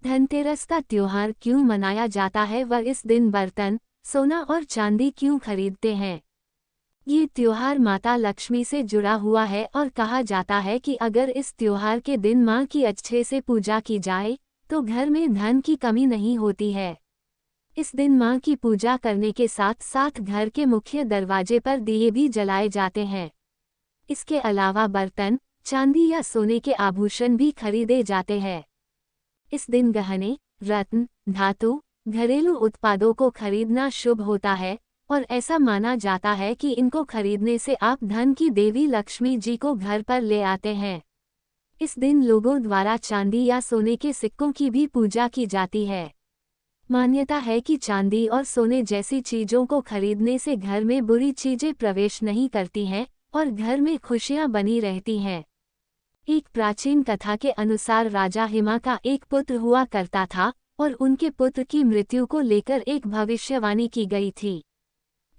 धनतेरस का त्योहार क्यों मनाया जाता है व इस दिन बर्तन, सोना और चांदी क्यों खरीदते हैं? ये त्योहार माता लक्ष्मी से जुड़ा हुआ है और कहा जाता है कि अगर इस त्योहार के दिन माँ की अच्छे से पूजा की जाए तो घर में धन की कमी नहीं होती है। इस दिन माँ की पूजा करने के साथ साथ घर के मुख्य दरवाजे पर दिए भी जलाए जाते हैं। इसके अलावा बर्तन, चांदी या सोने के आभूषण भी खरीदे जाते हैं। इस दिन गहने, रत्न, धातु, घरेलू उत्पादों को खरीदना शुभ होता है और ऐसा माना जाता है कि इनको खरीदने से आप धन की देवी लक्ष्मी जी को घर पर ले आते हैं। इस दिन लोगों द्वारा चांदी या सोने के सिक्कों की भी पूजा की जाती है। मान्यता है कि चांदी और सोने जैसी चीजों को खरीदने से घर में बुरी चीजें प्रवेश नहीं करती हैं और घर में खुशियां बनी रहती हैं। एक प्राचीन कथा के अनुसार राजा हिमा का एक पुत्र हुआ करता था और उनके पुत्र की मृत्यु को लेकर एक भविष्यवाणी की गई थी।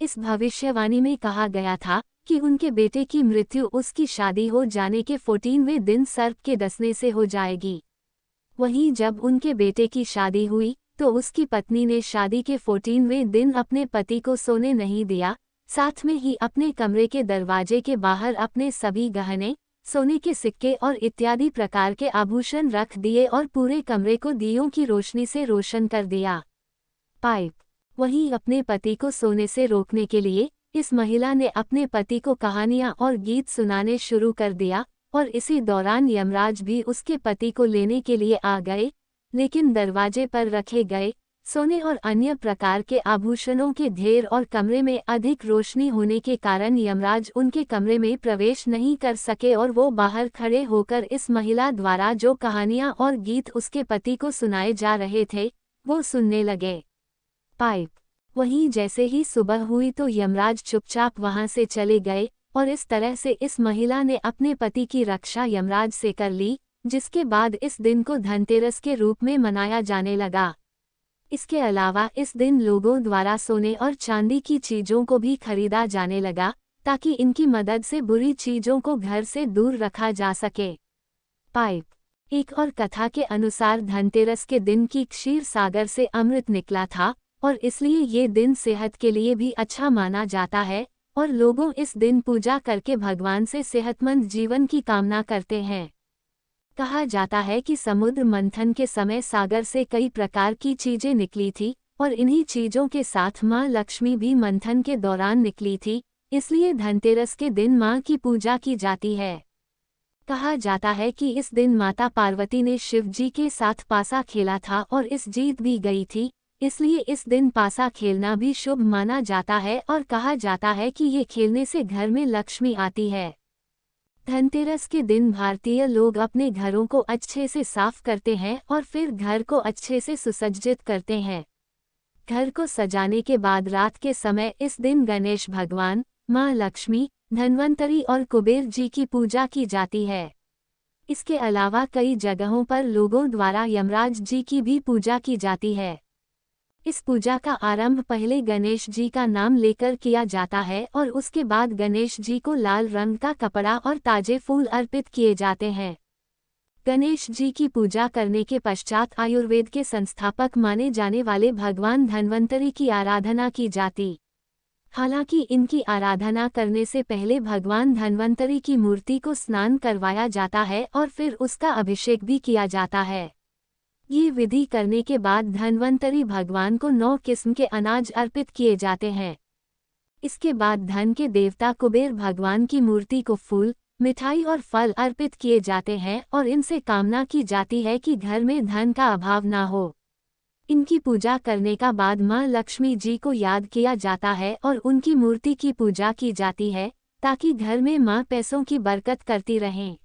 इस भविष्यवाणी में कहा गया था कि उनके बेटे की मृत्यु उसकी शादी हो जाने के 14वें दिन सर्प के डसने से हो जाएगी। वहीं जब उनके बेटे की शादी हुई तो उसकी पत्नी ने शादी के 14वें दिन अपने पति को सोने नहीं दिया, साथ में ही अपने कमरे के दरवाजे के बाहर अपने सभी गहने, सोने के सिक्के और इत्यादि प्रकार के आभूषण रख दिए और पूरे कमरे को दियों की रोशनी से रोशन कर दिया। पाइप। वहीं अपने पति को सोने से रोकने के लिए इस महिला ने अपने पति को कहानियां और गीत सुनाने शुरू कर दिया और इसी दौरान यमराज भी उसके पति को लेने के लिए आ गए, लेकिन दरवाजे पर रखे गए सोने और अन्य प्रकार के आभूषणों के ढेर और कमरे में अधिक रोशनी होने के कारण यमराज उनके कमरे में प्रवेश नहीं कर सके और वो बाहर खड़े होकर इस महिला द्वारा जो कहानियां और गीत उसके पति को सुनाए जा रहे थे वो सुनने लगे। पाइप। वहीं जैसे ही सुबह हुई तो यमराज चुपचाप वहां से चले गए और इस तरह से इस महिला ने अपने पति की रक्षा यमराज से कर ली, जिसके बाद इस दिन को धनतेरस के रूप में मनाया जाने लगा। इसके अलावा इस दिन लोगों द्वारा सोने और चांदी की चीजों को भी खरीदा जाने लगा ताकि इनकी मदद से बुरी चीजों को घर से दूर रखा जा सके। पाइप। एक और कथा के अनुसार धनतेरस के दिन की क्षीर सागर से अमृत निकला था और इसलिए ये दिन सेहत के लिए भी अच्छा माना जाता है और लोगों इस दिन पूजा करके भगवान से सेहतमंद जीवन की कामना करते हैं। कहा जाता है कि समुद्र मंथन के समय सागर से कई प्रकार की चीजें निकली थी और इन्हीं चीजों के साथ मां लक्ष्मी भी मंथन के दौरान निकली थी, इसलिए धनतेरस के दिन मां की पूजा की जाती है। कहा जाता है कि इस दिन माता पार्वती ने शिव जी के साथ पासा खेला था और इस जीत भी गई थी, इसलिए इस दिन पासा खेलना भी शुभ माना जाता है और कहा जाता है कि ये खेलने से घर में लक्ष्मी आती है। धनतेरस के दिन भारतीय लोग अपने घरों को अच्छे से साफ करते हैं और फिर घर को अच्छे से सुसज्जित करते हैं। घर को सजाने के बाद रात के समय इस दिन गणेश भगवान, माँ लक्ष्मी, धन्वंतरी और कुबेर जी की पूजा की जाती है। इसके अलावा कई जगहों पर लोगों द्वारा यमराज जी की भी पूजा की जाती है। इस पूजा का आरंभ पहले गणेश जी का नाम लेकर किया जाता है और उसके बाद गणेश जी को लाल रंग का कपड़ा और ताजे फूल अर्पित किए जाते हैं। गणेश जी की पूजा करने के पश्चात आयुर्वेद के संस्थापक माने जाने वाले भगवान धन्वंतरी की आराधना की जाती। हालांकि इनकी आराधना करने से पहले भगवान धन्वंतरी की मूर्ति को स्नान करवाया जाता है और फिर उसका अभिषेक भी किया जाता है। ये विधि करने के बाद धन्वंतरी भगवान को 9 किस्म के अनाज अर्पित किए जाते हैं। इसके बाद धन के देवता कुबेर भगवान की मूर्ति को फूल, मिठाई और फल अर्पित किए जाते हैं और इनसे कामना की जाती है कि घर में धन का अभाव ना हो। इनकी पूजा करने का बाद मां लक्ष्मी जी को याद किया जाता है और उनकी मूर्ति की पूजा की जाती है ताकि घर में मां पैसों की बरकत करती रहें।